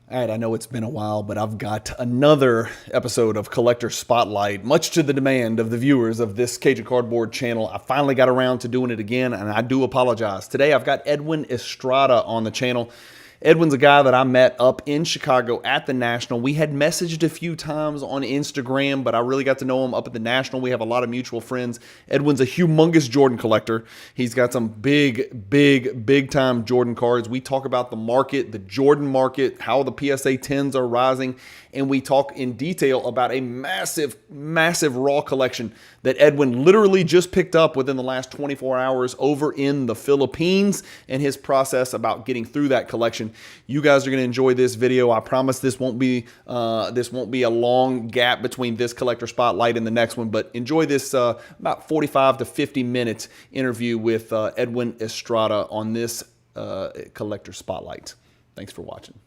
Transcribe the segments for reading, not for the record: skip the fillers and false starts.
All right, I know it's been a while, but I've got another episode of Collector Spotlight, much to the demand of the viewers of this Cajun Cardboard channel. I finally got around to doing it again, and I do apologize. Today, I've got Edwin Estrada on the channel. Edwin's a guy that I met up in Chicago at the National. We had messaged a few times on Instagram, but I really got to know him up at the National. We have a lot of mutual friends. Edwin's a humongous Jordan collector. He's got some big time Jordan cards. We talk about the market, the Jordan market, how the PSA 10s are rising, and we talk in detail about a massive raw collection that Edwin literally just picked up within the last 24 hours over in the Philippines, and his process about getting through that collection. You guys are going to enjoy this video. I promise this won't be a long gap between this collector spotlight and the next one, but enjoy this about 45 to 50 minutes interview with Edwin Estrada on this collector spotlight. Thanks for watching.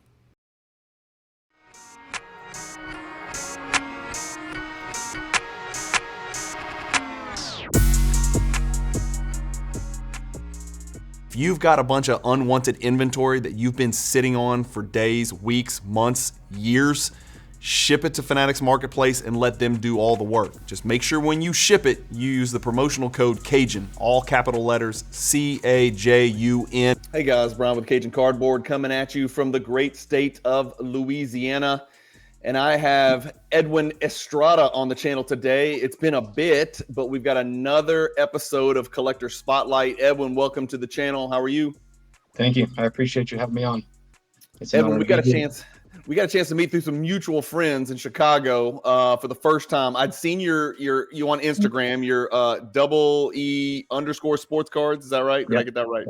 If you've got a bunch of unwanted inventory that you've been sitting on for days, weeks, months, years, ship it to Fanatics Marketplace and let them do all the work. Just make sure when you ship it, you use the promotional code Cajun, all capital letters, C-A-J-U-N. Hey guys, Bryan with Cajun Cardboard coming at you from the great state of Louisiana. And I have Edwin Estrada on the channel today. It's been a bit, but we've got another episode of Collector Spotlight. Edwin, welcome to the channel. How are you? Thank you. I appreciate you having me on. Edwin, we got a chance to meet through some mutual friends in Chicago for the first time. I'd seen you on Instagram, your double E underscore sports cards. Is that right? Did I get that right?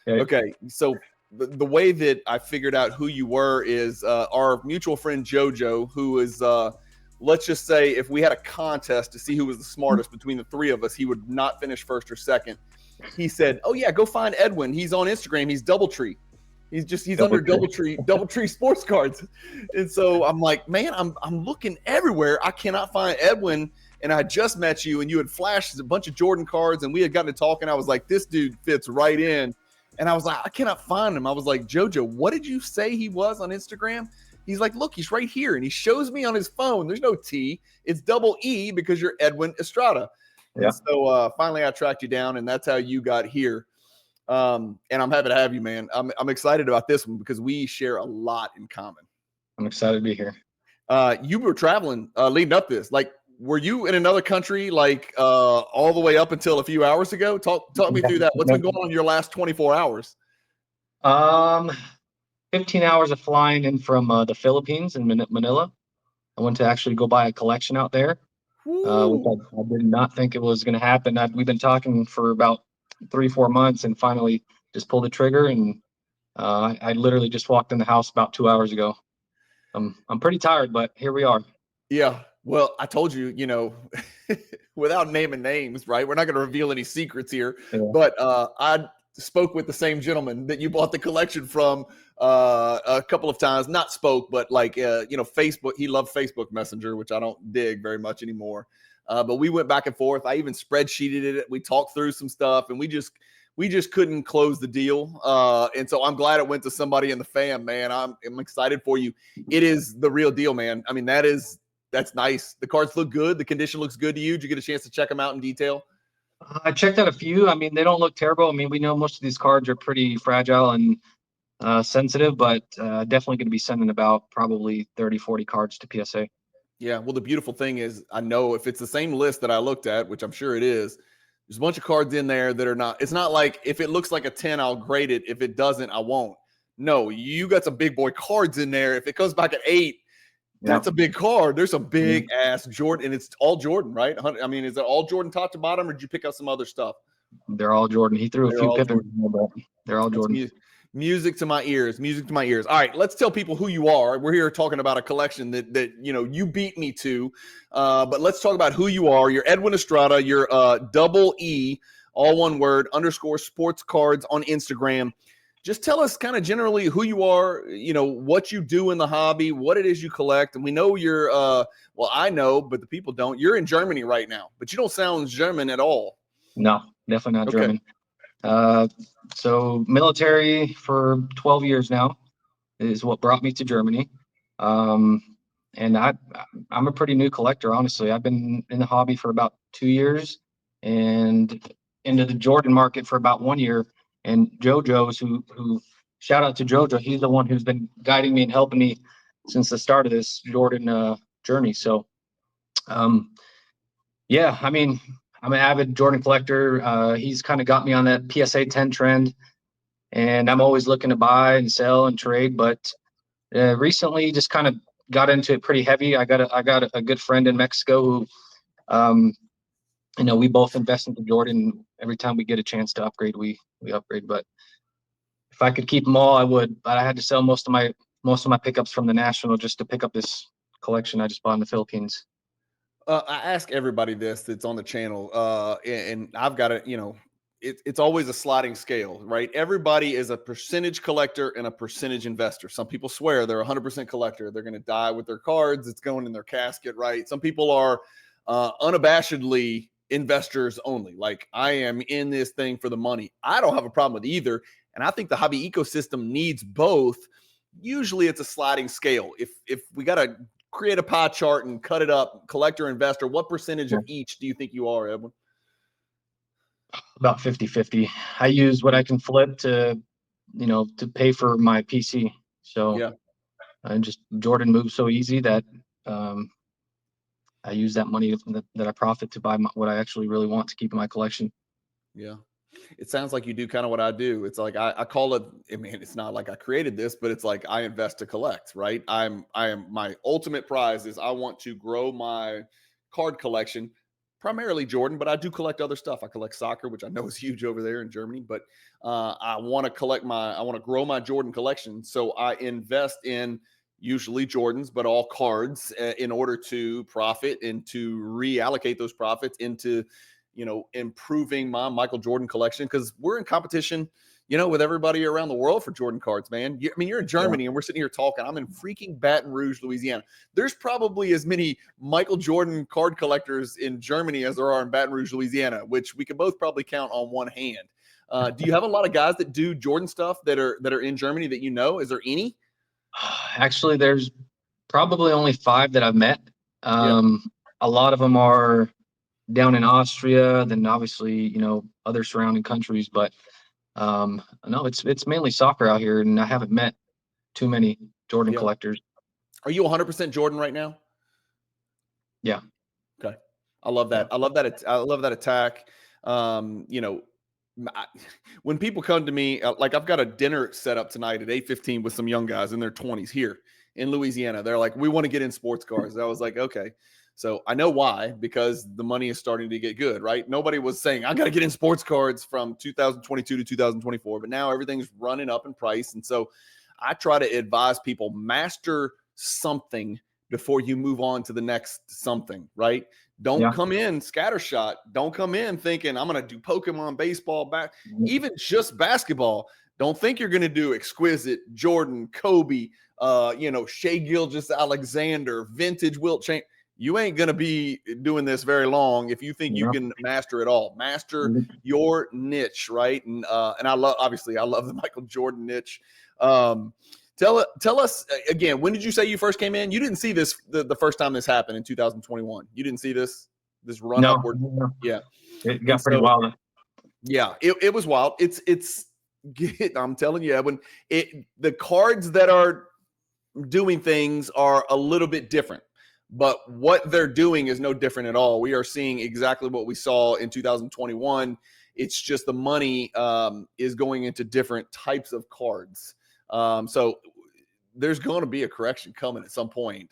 Okay. So the way that I figured out who you were is our mutual friend JoJo, who is, let's just say, if we had a contest to see who was the smartest between the three of us, he would not finish first or second. He said, "Oh yeah, go find Edwin. He's on Instagram. He's DoubleTree. He's under DoubleTree sports cards." And so I'm like, man, I'm looking everywhere. I cannot find Edwin. And I just met you, and you had flashed a bunch of Jordan cards, and we had gotten to talking. I was like, this dude fits right in. And I was like, I cannot find him. I was like, JoJo, what did you say he was on Instagram? He's like, look, he's right here. And he shows me on his phone. There's no T. It's double E because you're Edwin Estrada. Yeah. And so finally I tracked you down, and that's how you got here. And I'm happy to have you, man. I'm excited about this one because we share a lot in common. I'm excited to be here. You were traveling leading up this. Like, were you in another country like all the way up until a few hours ago? Talk me through that. What's been going on in your last 24 hours? 15 hours of flying in from the Philippines in Manila. I went to actually go buy a collection out there, which I did not think it was going to happen. We've been talking for about 3-4 months, and finally just pulled the trigger. And I literally just walked in the house about 2 hours ago. I'm pretty tired, but here we are. Yeah. Well, I told you, without naming names, right? We're not going to reveal any secrets here, but I spoke with the same gentleman that you bought the collection from a couple of times. Not spoke, but like, Facebook. He loved Facebook Messenger, which I don't dig very much anymore. But we went back and forth. I even spreadsheeted it. We talked through some stuff, and we just couldn't close the deal. And so I'm glad it went to somebody in the fam, man. I'm excited for you. It is the real deal, man. I mean, that's nice. The cards look good. The condition looks good to you. Did you get a chance to check them out in detail? I checked out a few. I mean, they don't look terrible. I mean, we know most of these cards are pretty fragile and sensitive, but definitely going to be sending about probably 30-40 cards to PSA. Yeah. Well, the beautiful thing is, I know if it's the same list that I looked at, which I'm sure it is, there's a bunch of cards in there that are not. It's not like if it looks like a 10, I'll grade it. If it doesn't, I won't. No, you got some big boy cards in there. If it comes back at 8, that's a big card. There's some big ass Jordan, and it's all Jordan, right? I mean, is it all Jordan top to bottom, or did you pick up some other stuff? They're all Jordan. He threw a few Pippins, but they're all Jordan. Music to my ears. Music to my ears. All right, let's tell people who you are. We're here talking about a collection that you beat me to, but let's talk about who you are. You're Edwin Estrada. You're double E, all one word, underscore sports cards on Instagram. Just tell us kind of generally who you are, what you do in the hobby, what it is you collect. And we know you're, well, I know, but the people don't. You're in Germany right now, but you don't sound German at all. No, definitely not German. So military for 12 years now. is what brought me to Germany. And I'm a pretty new collector, honestly. I've been in the hobby for about 2 years and into the Jordan market for about 1 year. And JoJo's who shout out to JoJo. He's the one who's been guiding me and helping me since the start of this Jordan journey. So, yeah, I mean, I'm an avid Jordan collector. He's kind of got me on that PSA 10 trend, and I'm always looking to buy and sell and trade. But recently, just kind of got into it pretty heavy. I got a good friend in Mexico who, we both invest into Jordan. Every time we get a chance to upgrade, we upgrade. But if I could keep them all, I would. But I had to sell most of my pickups from the National just to pick up this collection I just bought in the Philippines. I ask everybody this that's on the channel, and I've got to, it's always a sliding scale, right? Everybody is a percentage collector and a percentage investor. Some people swear they're 100% collector. They're going to die with their cards. It's going in their casket, right? Some people are unabashedly investors only. Like, I am in this thing for the money. I don't have a problem with either. And I think the hobby ecosystem needs both. Usually it's a sliding scale. If we got to create a pie chart and cut it up, collector, investor, what percentage of each do you think you are, Edwin? About 50-50. I use what I can flip to pay for my PC. So yeah, and just Jordan moves so easy that I use that money that I profit to buy what I actually really want to keep in my collection. Yeah. It sounds like you do kind of what I do. It's like I call it, I mean, it's not like I created this, but it's like I invest to collect, right? I am my ultimate prize is I want to grow my card collection, primarily Jordan, but I do collect other stuff. I collect soccer, which I know is huge over there in Germany, but I want to grow my Jordan collection. So I invest in usually Jordans, but all cards in order to profit and to reallocate those profits into improving my Michael Jordan collection, because we're in competition, with everybody around the world for Jordan cards, man. You're in Germany and we're sitting here talking. I'm in freaking Baton Rouge, Louisiana. There's probably as many Michael Jordan card collectors in Germany as there are in Baton Rouge, Louisiana, which we could both probably count on one hand. Do you have a lot of guys that do Jordan stuff that are in Germany that Is there any? Actually, there's probably only 5 that I've met. A lot of them are down in Austria, then obviously, other surrounding countries. But no, it's mainly soccer out here, and I haven't met too many Jordan collectors. Are you 100% Jordan right now? Yeah. Okay. I love that. I love that. I love that attack. When people come to me, like I've got a dinner set up tonight at 8:15 with some young guys in their 20s here in Louisiana. They're like, we want to get in sports cars. I was like, okay. So I know why, because the money is starting to get good, right? Nobody was saying, I got to get in sports cards from 2022 to 2024, but now everything's running up in price. And so I try to advise people, master something before you move on to the next something, right? Don't come in scattershot. Don't come in thinking I'm going to do Pokemon, baseball, even just basketball. Don't think you're going to do exquisite Jordan, Kobe, Shea Gilgeous-Alexander, vintage Wilt Chamberlain. You ain't going to be doing this very long if you think you can master it all. Master your niche, right? And I love the Michael Jordan niche. Tell us again, when did you say you first came in? You didn't see this the first time this happened in 2021. You didn't see this run upward. No. Yeah. It got pretty wild. Yeah, it was wild. I'm telling you, when the cards that are doing things are a little bit different, but what they're doing is no different at all. We are seeing exactly what we saw in 2021. It's just the money is going into different types of cards. So there's going to be a correction coming at some point.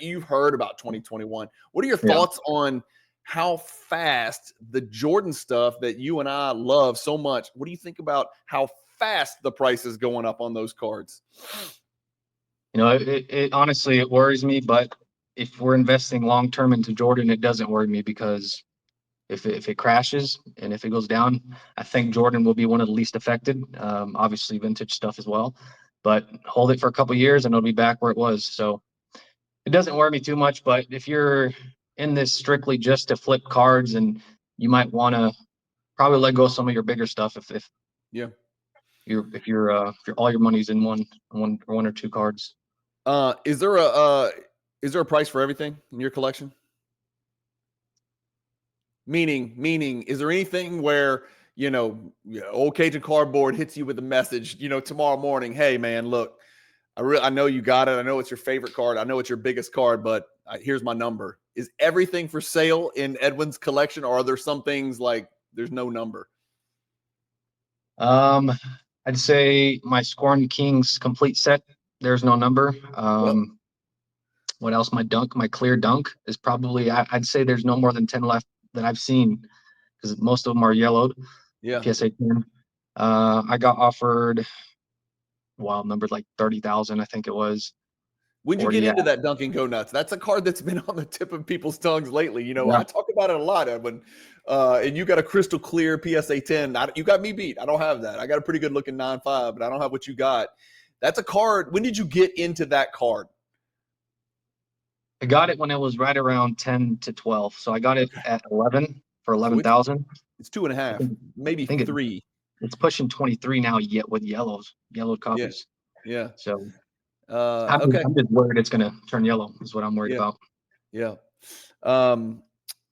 You've heard about 2021. What are your thoughts on how fast the Jordan stuff that you and I love so much? What do you think about how fast the price is going up on those cards? It honestly, it worries me, but if we're investing long-term into Jordan, it doesn't worry me, because if it crashes and if it goes down, I think Jordan will be one of the least affected. Obviously vintage stuff as well, but hold it for a couple of years and it'll be back where it was. So it doesn't worry me too much. But if you're in this strictly just to flip cards, and you might want to probably let go of some of your bigger stuff if if you're all your money's in one or two cards. Is there a price for everything in your collection? Meaning, is there anything where, old Cajun Cardboard hits you with a message, tomorrow morning, hey man, look, I know you got it. I know it's your favorite card. I know it's your biggest card, but here's my number. Is everything for sale in Edwin's collection, or are there some things like there's no number? I'd say my Scorn Kings complete set, there's no number. What else? My clear dunk is probably, I'd say there's no more than 10 left that I've seen, because most of them are yellowed. Yeah. PSA 10. I got offered wild numbers like 30,000, I think it was. When'd you get into that Dunk and Go Nuts? That's a card that's been on the tip of people's tongues lately. I talk about it a lot, Edwin. And you got a crystal clear PSA 10. You got me beat. I don't have that. I got a pretty good looking 9.5, but I don't have what you got. That's a card. When did you get into that card? I got it when it was right around 10 to 12. So I got it at 11 for 11,000. It's 2.5, maybe 3. It's pushing 23 now, yet with yellowed copies. Yeah. So okay. I'm just worried it's going to turn yellow is what I'm worried about. Yeah.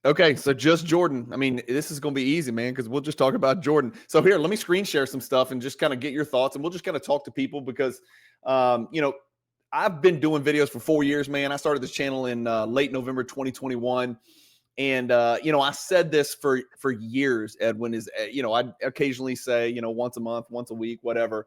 Okay. So just Jordan. I mean, this is going to be easy, man, because we'll just talk about Jordan. So here, let me screen share some stuff and just kind of get your thoughts, and we'll just kind of talk to people because, I've been doing videos for 4 years, man. I started this channel in late November 2021. And, I said this for years, Edwin, is, I occasionally say, once a month, once a week, whatever.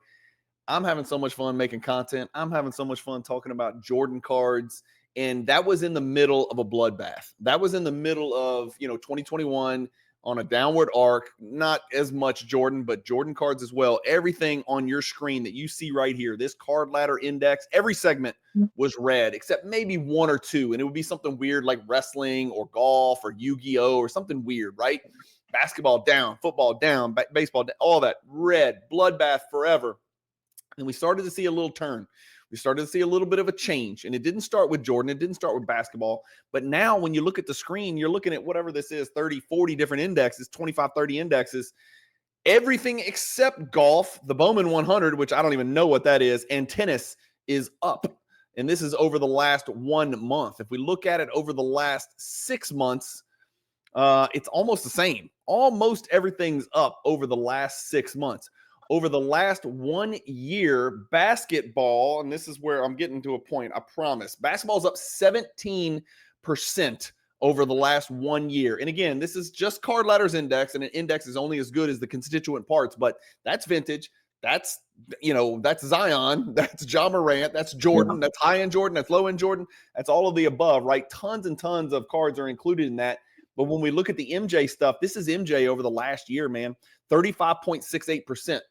I'm having so much fun making content. I'm having so much fun talking about Jordan cards. And that was in the middle of a bloodbath. That was in the middle of, 2021 on a downward arc. Not as much Jordan, but Jordan cards as well. Everything on your screen that you see right here, this card ladder index, every segment was red, except maybe one or two. And it would be something weird like wrestling or golf or Yu-Gi-Oh! Or something weird, right? Basketball down, football down, baseball down, all that red, bloodbath forever. And we started to see a little turn. We started to see a little bit of a change. And it didn't start with Jordan. It didn't start with basketball. But now when you look at the screen, you're looking at whatever this is, 30, 40 different indexes, 25, 30 indexes. Everything except golf, the Bowman 100, which I don't even know what that is, and tennis is up. And this is over the last 1 month. If we look at it over the last 6 months, it's almost the same. Almost everything's up over the last 6 months. Over the last 1 year, basketball, and this is where I'm getting to a point, I promise. Basketball's up 17% over the last 1 year. And again, this is just card ladders index, and an index is only as good as the constituent parts, but that's vintage. That's Zion, that's Ja Morant, that's Jordan, that's high-end Jordan, that's low-end Jordan, that's all of the above, right? Tons and tons of cards are included in that. But when we look at the MJ stuff, this is MJ over the last year, man, 35.68%.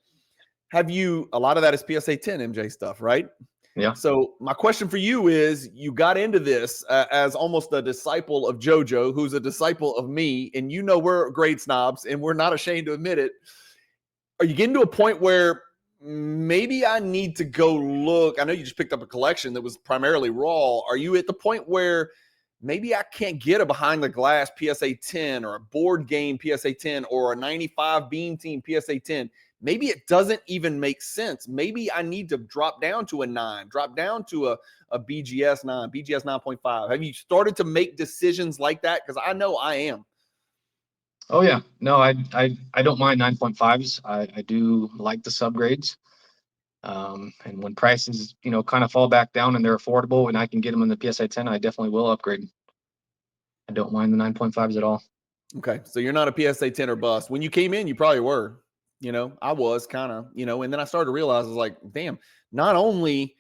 A lot of that is PSA 10 MJ stuff, right? Yeah. So my question for you is, you got into this as almost a disciple of JoJo, who's a disciple of me, and we're grade snobs, and we're not ashamed to admit it. Are you getting to a point where maybe I need to go look? I know you just picked up a collection that was primarily raw. Are you at the point where maybe I can't get a behind the glass PSA 10 or a board game PSA 10 or a 95 Beam Team PSA 10? Maybe it doesn't even make sense. Maybe I need to drop down to a 9, drop down to a BGS 9, BGS 9.5. Have you started to make decisions like that? Because I know I am. Oh yeah, no, I don't mind 9.5s. I do like the subgrades. And when prices, kind of fall back down and they're affordable and I can get them in the PSA 10, I definitely will upgrade. I don't mind the 9.5s at all. Okay, so you're not a PSA 10 or bust. When you came in, you probably were. I was kind of, and then I started to realize, I was like, damn, not only,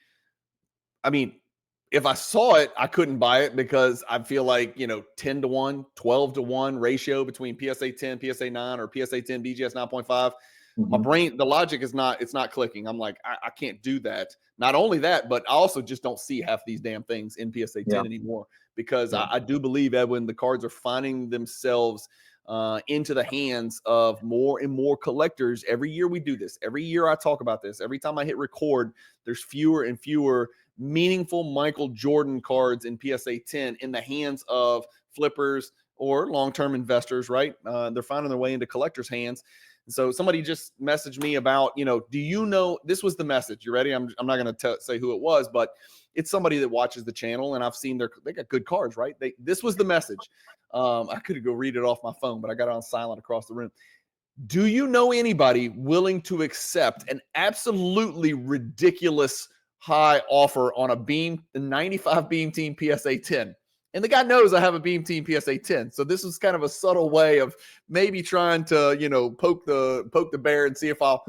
if I saw it, I couldn't buy it because I feel like, 10 to 1, 12 to 1 ratio between PSA 10, PSA 9, or PSA 10, BGS 9.5. My brain, the logic it's not clicking. I'm like, I can't do that. Not only that, but I also just don't see half these damn things in PSA 10 anymore because I do believe, Edwin, the cards are finding themselves into the hands of more and more collectors. Every year we do this. Every year I talk about this. Every time I hit record, there's fewer and fewer meaningful Michael Jordan cards in PSA 10 in the hands of flippers or long-term investors, right? They're finding their way into collectors' hands. And so somebody just messaged me about, you know, do you know, this was the message. You ready? I'm not going to say who it was, but it's somebody that watches the channel, and I've seen they got good cards, right? This was the message. I could go read it off my phone, but I got it on silent across the room. Do you know anybody willing to accept an absolutely ridiculous high offer on a 95 Beam Team PSA 10? And the guy knows I have a Beam Team PSA 10. So this was kind of a subtle way of maybe trying to, you know, poke the bear and see if I'll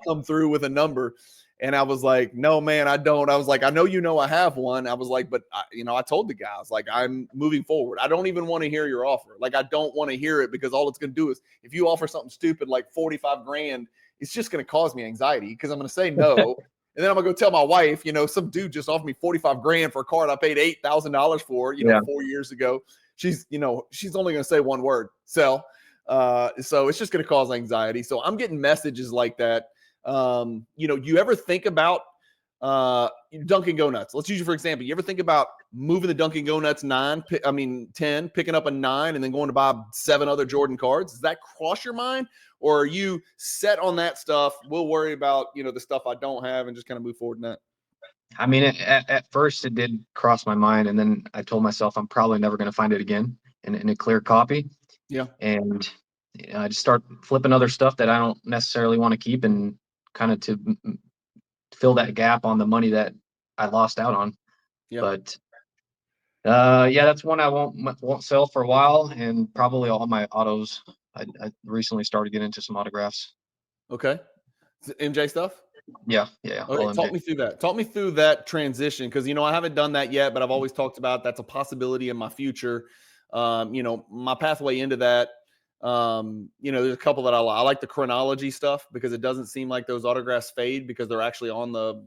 come through with a number. And I was like, no, man, I don't. I was like, I know you know I have one. I was like, but, I told the guy, I was like, I'm moving forward. I don't even want to hear your offer. Like, I don't want to hear it, because all it's going to do is, if you offer something stupid like 45 grand, it's just going to cause me anxiety, because I'm going to say no. And then I'm going to go tell my wife, you know, some dude just offered me 45 grand for a card I paid $8,000 for, 4 years ago. She's only going to say one word, sell. So it's just going to cause anxiety. So I'm getting messages like that. You ever think about Dunkin' Go Nuts? Let's use you for example. You ever think about moving the Dunkin' Go Nuts 10, picking up a 9, and then going to buy 7 other Jordan cards? Does that cross your mind, or are you set on that stuff? We'll worry about, the stuff I don't have, and just kind of move forward in that. I mean, at first it did cross my mind, and then I told myself I'm probably never going to find it again in a clear copy. Yeah. And I just start flipping other stuff that I don't necessarily want to keep, and kind of to fill that gap on the money that I lost out on. Yeah. But that's one I won't sell for a while, and probably all my autos. I recently started getting into some autographs. Okay. MJ stuff? Yeah. Okay, talk me through that. Talk me through that transition, because I haven't done that yet, but I've always talked about that's a possibility in my future. My pathway into that. There's a couple that I like the chronology stuff, because it doesn't seem like those autographs fade, because they're actually on the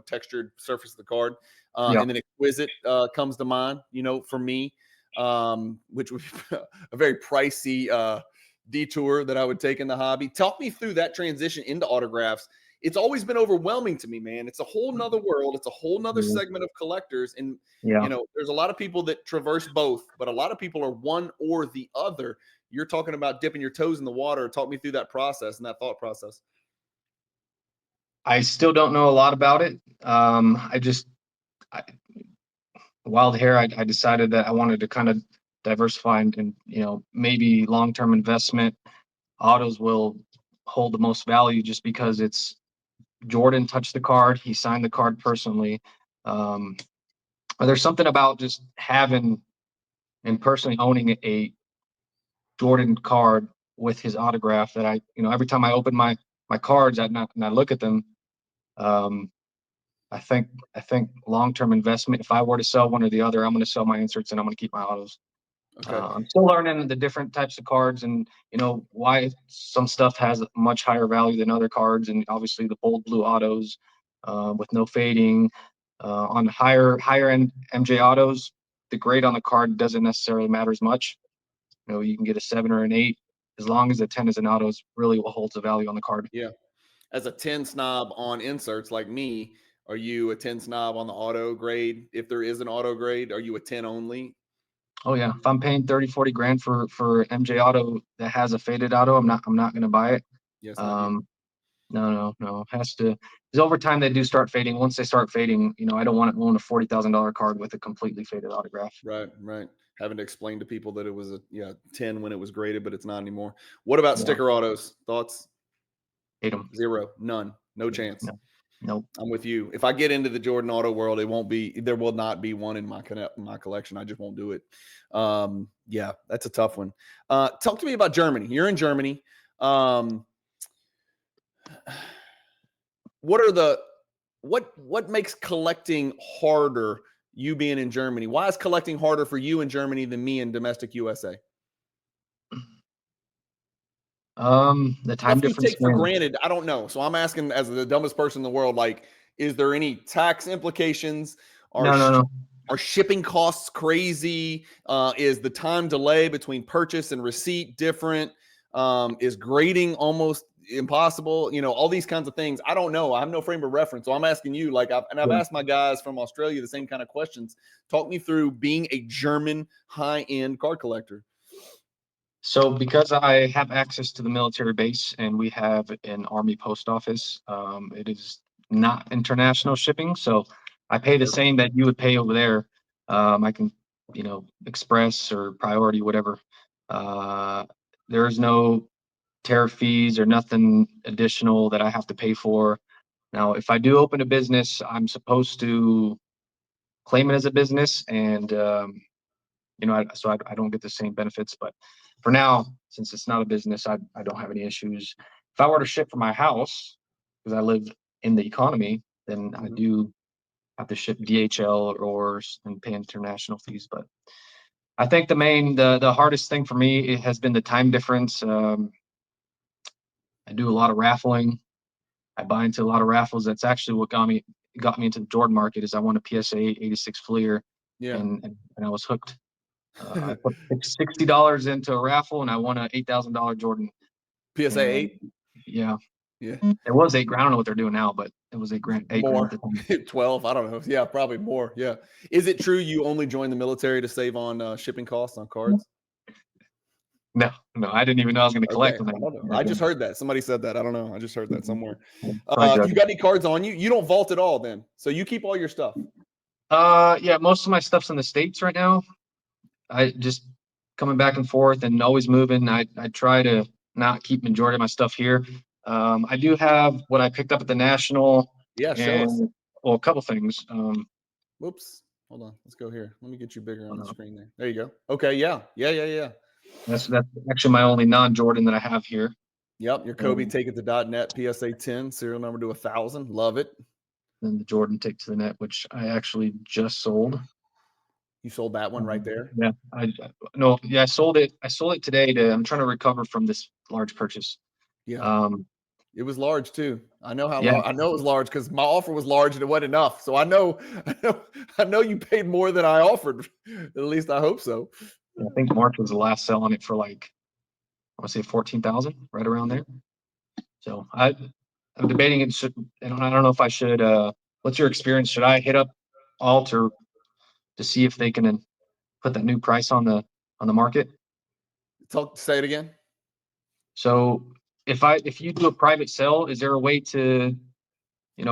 textured surface of the card. And then Exquisite comes to mind, for me, which would be a very pricey detour that I would take in the hobby. Talk me through that transition into autographs. It's always been overwhelming to me, man. It's a whole nother world. It's a whole nother segment of collectors. And, there's a lot of people that traverse both, but a lot of people are one or the other. You're talking about dipping your toes in the water. Talk me through that process and that thought process. I still don't know a lot about it. Wild hair, I decided that I wanted to kind of diversify, and maybe long-term investment autos will hold the most value, just because it's Jordan touched the card. He signed the card personally. There's something about just having and personally owning a Jordan card with his autograph that every time I open my cards and I look at them, I think long-term investment, if I were to sell one or the other, I'm going to sell my inserts and I'm going to keep my autos. Okay. I'm still learning the different types of cards, and why some stuff has much higher value than other cards, and obviously the bold blue autos with no fading. On higher end MJ autos, the grade on the card doesn't necessarily matter as much. You can get a 7 or an 8, as long as the 10 is an auto, is really what holds the value on the card. Yeah. As a 10 snob on inserts like me, are you a 10 snob on the auto grade? If there is an auto grade, are you a 10 only? Oh yeah. If I'm paying 30, 40 grand for MJ auto that has a faded auto, I'm not going to buy it. Yes. No. It has to, because over time they do start fading. Once they start fading, I don't want to own a $40,000 card with a completely faded autograph. Right. Having to explain to people that it was a 10 when it was graded, but it's not anymore. What about sticker autos? Thoughts? Hate them. 0. None. No chance. No. Nope. I'm with you. If I get into the Jordan auto world, there will not be one in my collection. I just won't do it. That's a tough one. Talk to me about Germany. You're in Germany. What makes collecting harder, you being in Germany? Why is collecting harder for you in Germany than me in domestic USA? The time difference. Take for granted, I don't know. So I'm asking, as the dumbest person in the world, like, is there any tax implications? No. Are shipping costs crazy? Is the time delay between purchase and receipt different? Is grading almost impossible? All these kinds of things. I don't know. I have no frame of reference. So I'm asking you, I've asked my guys from Australia the same kind of questions. Talk me through being a German high-end card collector. So because I have access to the military base and we have an Army post office, it is not international shipping. So I pay the same that you would pay over there. I can, express or priority, whatever. There is no tariff fees or nothing additional that I have to pay for. Now, if I do open a business, I'm supposed to claim it as a business, and I don't get the same benefits. But for now, since it's not a business, I don't have any issues. If I were to ship from my house, because I live in the economy, then I do have to ship DHL and pay international fees. But I think the hardest thing for me, it has been the time difference. I do a lot of raffling. I buy into a lot of raffles. That's actually what got me into the Jordan market. Is I won a PSA 86 Fleer, Yeah. and I was hooked. I put $60 into a raffle and I won a $8,000 Jordan. PSA 8. Yeah. Yeah. It was $8,000. I don't know what they're doing now, but it was $8,000 More. at the time. 12. I don't know. Yeah, probably more. Yeah. Is it true you only joined the military to save on shipping costs on cards? No, I didn't even know I was going to collect. Okay. I don't know. I just heard that. Somebody said that. I don't know. I just heard that somewhere. You got any cards on you? You don't vault at all then. So you keep all your stuff. Yeah, most of my stuff's in the States right now. I just coming back and forth and always moving. I try to not keep majority of my stuff here. I do have what I picked up at the National. Yeah, show us. Well, a couple things. Whoops. Hold on. Let's go here. Let me get you bigger on the screen there. There you go. Okay. Yeah. That's actually my only non-Jordan that I have here. Yep. Your Kobe Take It to .net PSA 10 serial number to 1,000. Love it. And the Jordan Take to the Net, which I actually just sold. You sold that one right there? Yeah. I sold it. I sold it today. I'm trying to recover from this large purchase. Yeah. It was large too. I know how large. I know it was large because my offer was large and it wasn't enough. So I know you paid more than I offered. At least I hope so. Yeah, I think March was the last sell on it for I want to say 14,000, right around there. So I'm debating it. And I don't know if I should. What's your experience? Should I hit up Alter to see if they can put that new price on the market? Say it again. So if you do a private sale, is there a way to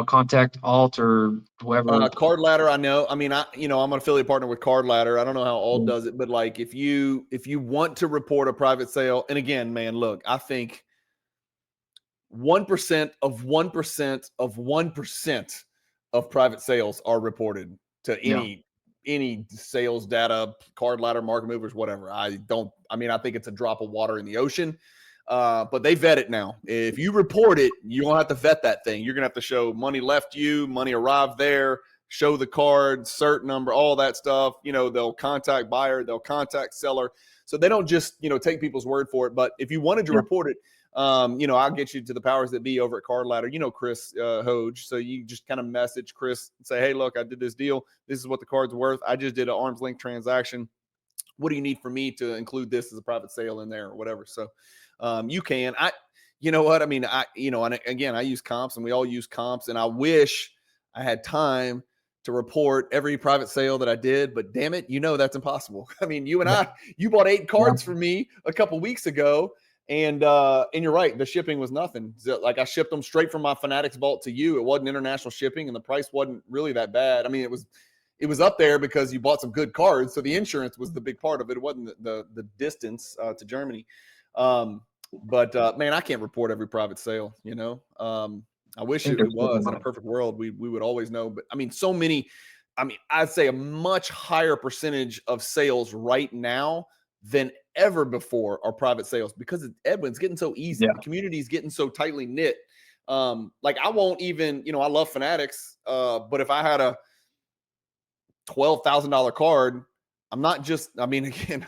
contact Alt or whoever? Card Ladder, I know. I mean, I'm an affiliate partner with Card Ladder. I don't know how Alt does it, but like if you want to report a private sale, and again, man, look, I think 1% of 1% of 1% of private sales are reported to any sales data, Card Ladder, market movers, whatever. I think it's a drop of water in the ocean. But they vet it now. If you report it, you don't have to vet that thing. You're going to have to show money left you, money arrived there, show the card, cert number, all that stuff. They'll contact buyer, they'll contact seller. So they don't just, take people's word for it. But if you wanted to report it, I'll get you to the powers that be over at Card Ladder. Chris Hoge. So you just kind of message Chris and say, hey, look, I did this deal. This is what the card's worth. I just did an arm's length transaction. What do you need for me to include this as a private sale in there or whatever? So you can. You know what? I mean, and again, I use comps and we all use comps, and I wish I had time to report every private sale that I did, but damn it, that's impossible. I mean, you bought 8 cards from me a couple weeks ago, and you're right, the shipping was nothing. Like I shipped them straight from my Fanatics Vault to you. It wasn't international shipping, and the price wasn't really that bad. I mean, it was up there because you bought some good cards, so the insurance was the big part of it. It wasn't the distance to Germany. But man, I can't report every private sale, I wish it was. In a perfect world, we would always know. But I mean, so many, I'd say a much higher percentage of sales right now than ever before are private sales because Edwin's getting so easy. The community's getting so tightly knit. Like I won't even, I love Fanatics, but if I had a $12,000 card, I'm not just, again,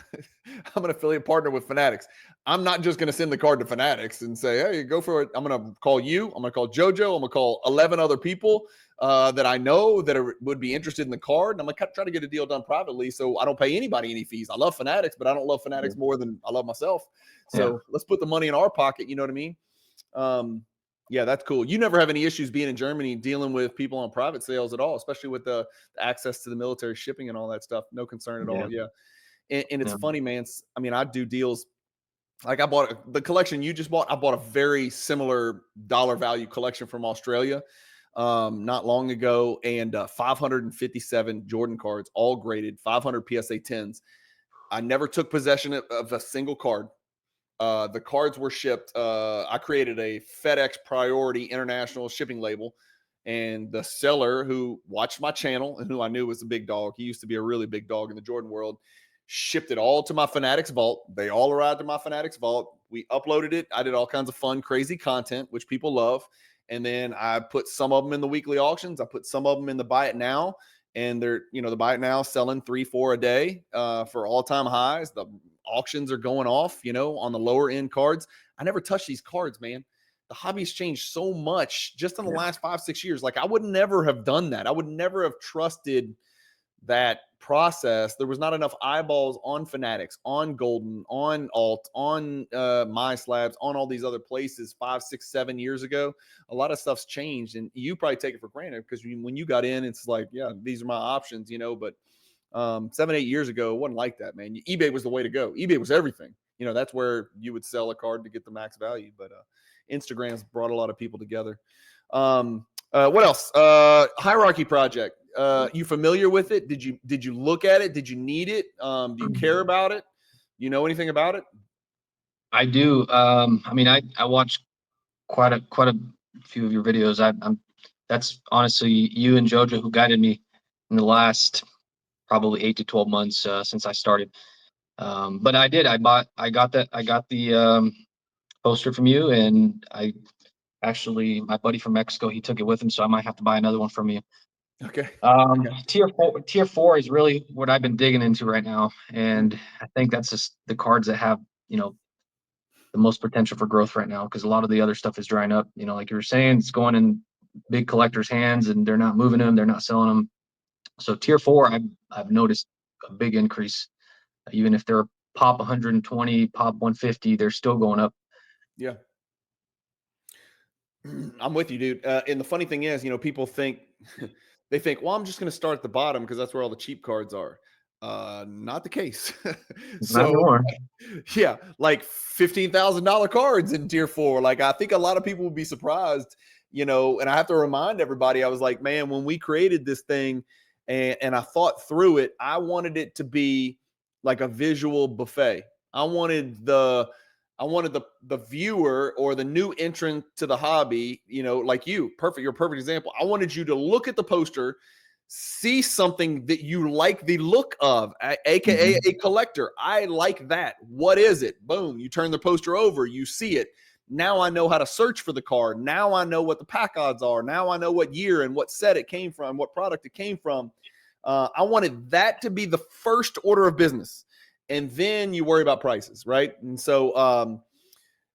I'm an affiliate partner with Fanatics. I'm not just going to send the card to Fanatics and say, hey, go for it. I'm going to call you. I'm going to call JoJo. I'm going to call 11 other people that I know that would be interested in the card. And I'm going to try to get a deal done privately so I don't pay anybody any fees. I love Fanatics, but I don't love Fanatics more than I love myself. So let's put the money in our pocket. You know what I mean? Yeah, that's cool. You never have any issues being in Germany dealing with people on private sales at all, especially with the access to the military shipping and all that stuff. No concern at all. Yeah. And it's funny, man. I do deals like I bought the collection you just bought. I bought a very similar dollar value collection from Australia not long ago, and 557 Jordan cards, all graded, 500 PSA 10s. I never took possession of a single card. The cards were shipped. I created a FedEx Priority International shipping label, and the seller who watched my channel and who I knew was a big dog, he used to be a really big dog in the Jordan world, shipped it all to my Fanatics Vault. They all arrived to my Fanatics Vault. We uploaded it. I did all kinds of fun, crazy content, which people love. And then I put some of them in the weekly auctions. I put some of them in the buy it now. And they're, the buy it now selling 3-4 a day for all-time highs. The auctions are going off, on the lower end cards. I never touch these cards, man. The hobby's changed so much just in the last 5-6 years. Like I would never have done that. I would never have trusted that process. There was not enough eyeballs on Fanatics, on Golden, on Alt, on My Slabs, on all these other places 5, 6, 7 years ago. A lot of stuff's changed, and you probably take it for granted because when you got in, it's like, yeah, these are my options, but 7, 8 years ago, it wasn't like that, man. eBay was the way to go. eBay was everything. That's where you would sell a card to get the max value. But Instagram's brought a lot of people together. What else? Hierarchy Project. You familiar with it? Did you look at it? Did you need it? Do you care about it? You know anything about it? I do. I mean, I watched quite a few of your videos. That's honestly you and Jojo who guided me in the last probably 8 to 12 months since I started. But I got the poster from you, and my buddy from Mexico, he took it with him, so I might have to buy another one from you. Okay. Tier four is really what I've been digging into right now, and I think that's just the cards that have the most potential for growth right now, because a lot of the other stuff is drying up. Like you were saying, it's going in big collectors' hands, and they're not moving them, they're not selling them. So tier four, I've noticed a big increase. Even if they're pop 120, pop 150, they're still going up. Yeah. I'm with you, dude. And the funny thing is, people think, well, I'm just going to start at the bottom because that's where all the cheap cards are. Not the case. So, yeah, like $15,000 cards in tier four. Like, I think a lot of people would be surprised, and I have to remind everybody, I was like, man, when we created this thing and I thought through it, I wanted it to be like a visual buffet. I wanted the viewer or the new entrant to the hobby, like you're a perfect example. I wanted you to look at the poster, see something that you like the look of, aka a collector. I like that. What is it? Boom. You turn the poster over, you see it. Now I know how to search for the card. Now I know what the pack odds are. Now I know what year and what set it came from, what product it came from. I wanted that to be the first order of business. And then you worry about prices, right? And so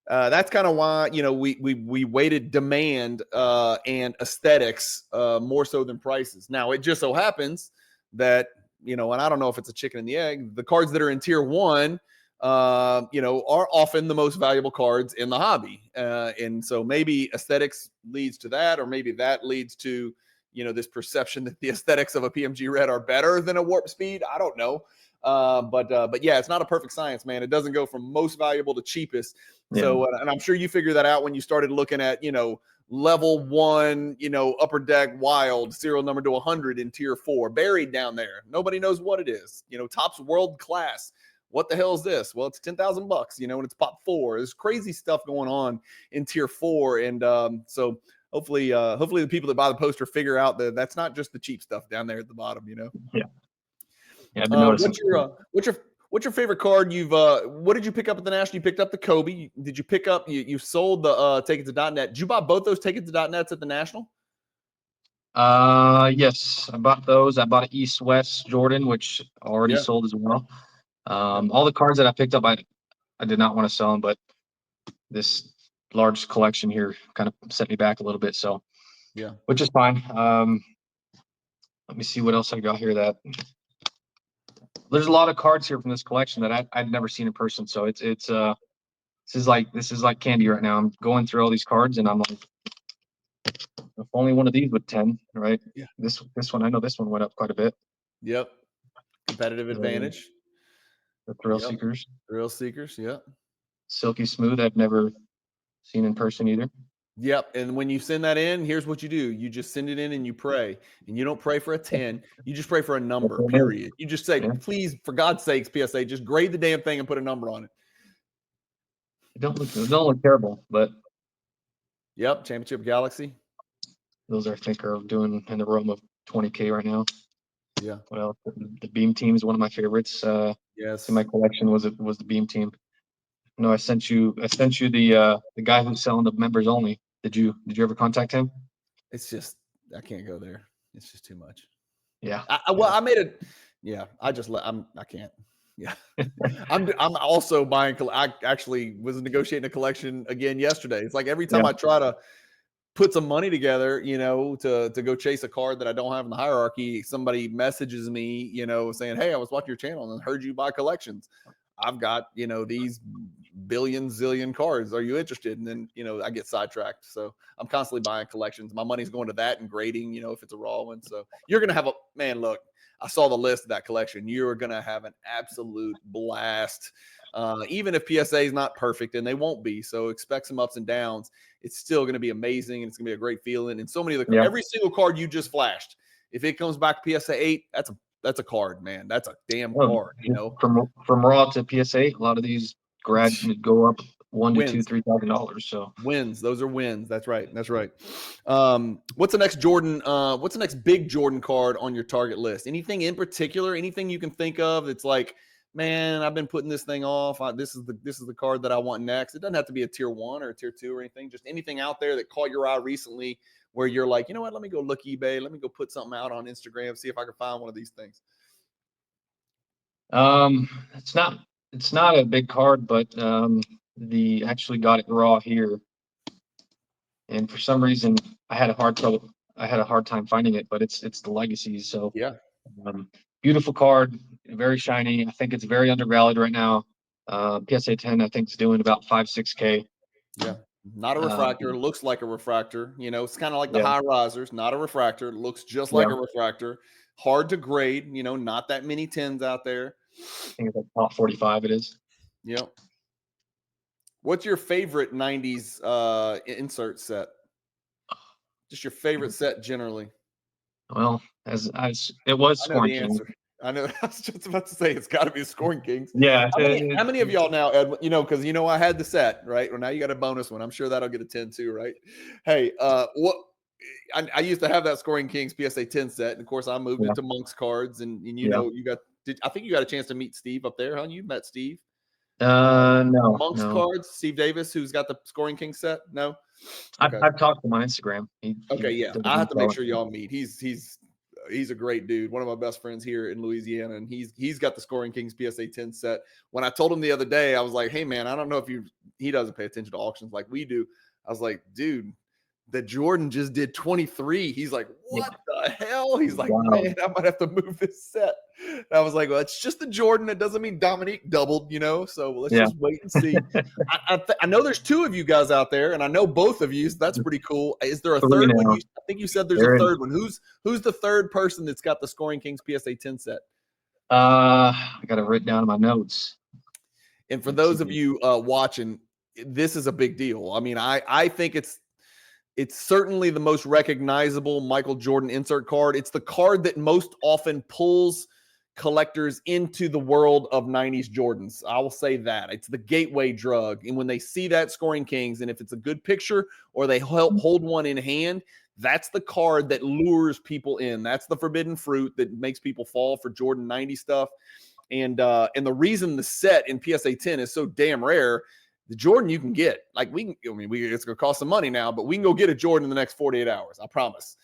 that's kind of why we weighted demand and aesthetics more so than prices. Now it just so happens that and I don't know if it's a chicken and the egg. The cards that are in tier one, are often the most valuable cards in the hobby, and so maybe aesthetics leads to that, or maybe that leads to this perception that the aesthetics of a PMG Red are better than a Warp Speed. I don't know. But yeah, it's not a perfect science, man. It doesn't go from most valuable to cheapest. Yeah. So, and I'm sure you figured that out when you started looking at, level 1, upper deck wild serial number to 100 in tier 4, buried down there. Nobody knows what it is. Topps world class. What the hell is this? Well, it's $10,000, and it's pop 4. There's crazy stuff going on in tier 4. And so hopefully the people that buy the poster figure out that that's not just the cheap stuff down there at the bottom, Yeah. Yeah, I've been noticing. What's your favorite card? What did you pick up at the National? You picked up the Kobe. Did you pick up? You sold the Take-It-To.net. Did you buy both those Take-It-To.nets at the National? Yes, I bought those. I bought an East-West Jordan, which already sold as well. All the cards that I picked up, I did not want to sell them, but this large collection here kind of set me back a little bit. So yeah, which is fine. Let me see what else I got here. There's a lot of cards here from this collection that I'd never seen in person. So this is like candy right now. I'm going through all these cards and I'm like, if only one of these would 10, right? Yeah. This one, I know this one went up quite a bit. Yep. Competitive advantage. The Thrill Seekers. Thrill Seekers, yep. silky smooth. I've never seen in person either. Yep. And when you send that in, here's what you do. You just send it in and you pray. And you don't pray for a 10. You just pray for a number, period. You just say, please, for God's sakes, PSA, just grade the damn thing and put a number on it. It don't look terrible, but yep, Championship Galaxy. Those I think are doing in the realm of 20K right now. Yeah. Well, the Beam Team is one of my favorites. Yes. In my collection was the Beam Team. No, I sent you the guy who's selling the members only. Did you ever contact him? It's just I can't go there. It's just too much. Yeah. I made it. Yeah. I can't. Yeah. I'm also buying. I actually was negotiating a collection again yesterday. It's like every time I try to put some money together, to go chase a card that I don't have in the hierarchy, somebody messages me, saying, hey, I was watching your channel and heard you buy collections. I've got, these zillion cards. Are you interested? And then, I get sidetracked. So I'm constantly buying collections. My money's going to that and grading, if it's a raw one. So you're going to have look, I saw the list of that collection. You're going to have an absolute blast. Even if PSA is not perfect, and they won't be. So expect some ups and downs. It's still going to be amazing. And it's going to be a great feeling. And so many of the, every single card you just flashed, if it comes back to PSA 8, that's a card, man. That's a damn card, From raw to PSA, a lot of these grads go up $1,000 to $2,000, $3,000. So wins. Those are wins. That's right. That's right. What's the next Jordan? What's the next big Jordan card on your target list? Anything in particular? Anything you can think of? It's like, man, I've been putting this thing off. This is the card that I want next. It doesn't have to be a tier 1 or a tier 2 or anything. Just anything out there that caught your eye recently where you're like, you know what? Let me go look eBay. Let me go put something out on Instagram. See if I can find one of these things. It's not a big card, but actually got it raw here, and for some reason I had a hard time finding it, but it's the Legacies. So yeah, beautiful card, very shiny. I think it's very undervalued right now. PSA 10 I think is doing about 5-6K. Yeah, not a refractor. Looks like a refractor. It's kind of like the high risers. Not a refractor. Looks just like a refractor. Hard to grade. Not that many 10s out there. I think it's like top 45. It is. Yep. What's your favorite 90s insert set? Just your favorite set generally. Well, as it was Scoring Kings. I know. I was just about to say it's got to be Scoring Kings. Yeah. How many of y'all now, Edwin? Because I had the set, right? Well, now you got a bonus one. I'm sure that'll get a 10 too, right? Hey, what? I used to have that Scoring Kings PSA 10 set, and of course I moved it to Monk's cards, and you got. I think you got a chance to meet Steve up there, huh? You met Steve. No. Monk's cards, Steve Davis, who's got the Scoring King set. No, okay. I've talked to him on Instagram. I have to make sure y'all meet. He's a great dude, one of my best friends here in Louisiana, and he's got the Scoring Kings PSA 10 set. When I told him the other day, I was like, hey man, I don't know if he doesn't pay attention to auctions like we do. I was like, dude, the Jordan just did 23. He's like, what the hell? He's like, man, I might have to move this set. And I was like, well, it's just the Jordan. It doesn't mean Dominique doubled, so let's just wait and see. I know there's 2 of you guys out there, and I know both of you, so that's pretty cool. Is there a third one? I think you said there's a third one. Who's the third person that's got the Scoring Kings PSA 10 set? I got it written down in my notes. And for those of you watching, this is a big deal. I mean, I think it's certainly the most recognizable Michael Jordan insert card. It's the card that most often pulls collectors into the world of 90s Jordans. I will say that. It's the gateway drug. And when they see that Scoring Kings, and if it's a good picture or they help hold one in hand, that's the card that lures people in. That's the forbidden fruit that makes people fall for Jordan 90 stuff. And the reason the set in PSA 10 is so damn rare, the Jordan you can get, like it's going to cost some money now, but we can go get a Jordan in the next 48 hours. I promise.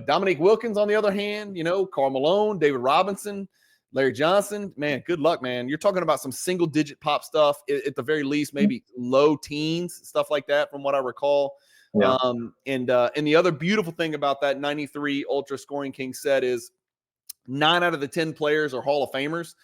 Dominique Wilkins, on the other hand, Karl Malone, David Robinson, Larry Johnson, man, good luck, man. You're talking about some single digit pop stuff at the very least, maybe low teens, stuff like that from what I recall. Yeah. And the other beautiful thing about that 93 Ultra Scoring King set is 9 out of the 10 players are Hall of Famers.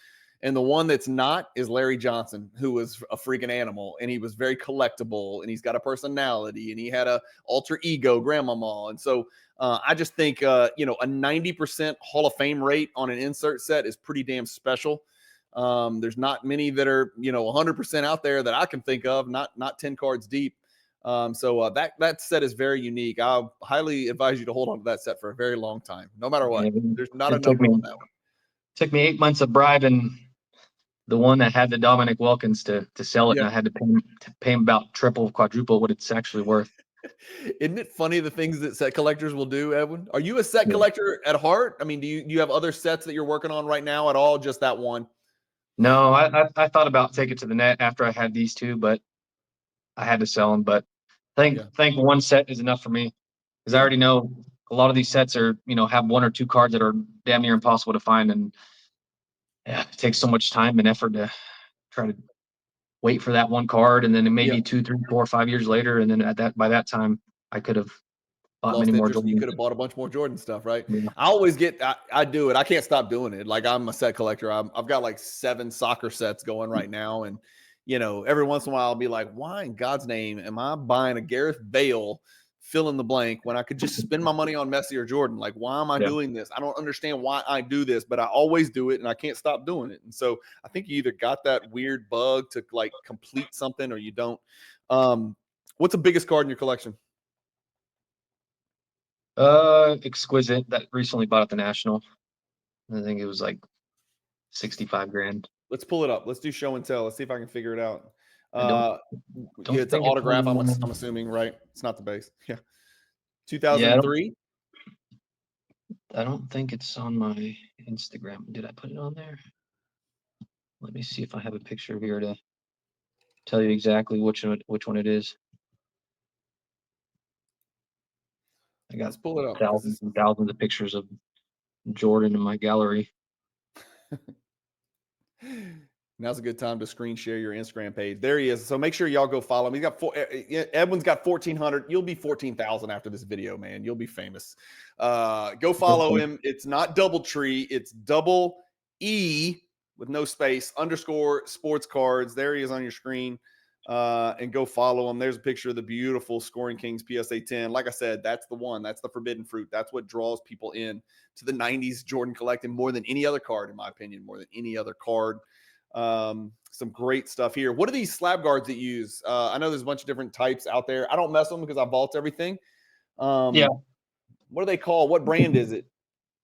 And the one that's not is Larry Johnson, who was a freaking animal, and he was very collectible, and he's got a personality, and he had a alter ego, grandmama. And so I just think, a 90% Hall of Fame rate on an insert set is pretty damn special. There's not many that are 100% out there that I can think of. Not 10 cards deep. So that set is very unique. I highly advise you to hold on to that set for a very long time, no matter what. There's not a number on that one. Took me 8 months of bribing the one that had the Dominic Wilkins to sell it, and I had to pay him about triple, quadruple what it's actually worth. Isn't it funny the things that set collectors will do, Edwin? Are you a set collector at heart? I mean, do you have other sets that you're working on right now at all? Just that one? No, I thought about taking it to the net after I had these two, but I had to sell them. But I think one set is enough for me, because I already know a lot of these sets are, have 1 or 2 cards that are damn near impossible to find, and it takes so much time and effort to try to wait for that one card, and then it may be 2, 3, 4, 5 years later, and then by that time I could have bought many more Jordan. You could have bought a bunch more Jordan stuff, right? Yeah. I always I do it. I can't stop doing it. Like, I'm a set collector. I've got like 7 soccer sets going right now, and every once in a while I'll be like, why in God's name am I buying a Gareth Bale fill in the blank when I could just spend my money on Messi or Jordan? Like, why am I doing this? I don't understand why I do this, but I always do it, and I can't stop doing it. And so I think you either got that weird bug to like complete something, or you don't. What's the biggest card in your collection? Exquisite, that recently bought at the National. I think it was like 65 grand. Let's pull it up. Let's do show and tell. Let's see if I can figure it out. It's an autograph. I'm assuming, right? It's not the base. Yeah. 2003. I don't think it's on my Instagram. Did I put it on there? Let me see if I have a picture here to tell you exactly which one it is. Let's pull it up. Thousands and thousands of pictures of Jordan in my gallery. Now's a good time to screen share your Instagram page. There he is. So make sure y'all go follow him. He's got Edwin's got 1,400. You'll be 14,000 after this video, man. You'll be famous. Go follow him. It's not DoubleTree. It's double E with no space _ sports cards. There he is on your screen. And go follow him. There's a picture of the beautiful Scoring Kings PSA 10. Like I said, that's the one. That's the forbidden fruit. That's what draws people in to the 90s Jordan collecting more than any other card, in my opinion, more than any other card. Some great stuff here. What are these slab guards that you use? I know there's a bunch of different types out there. I don't mess with them because I vault everything. What are they called? What brand is it?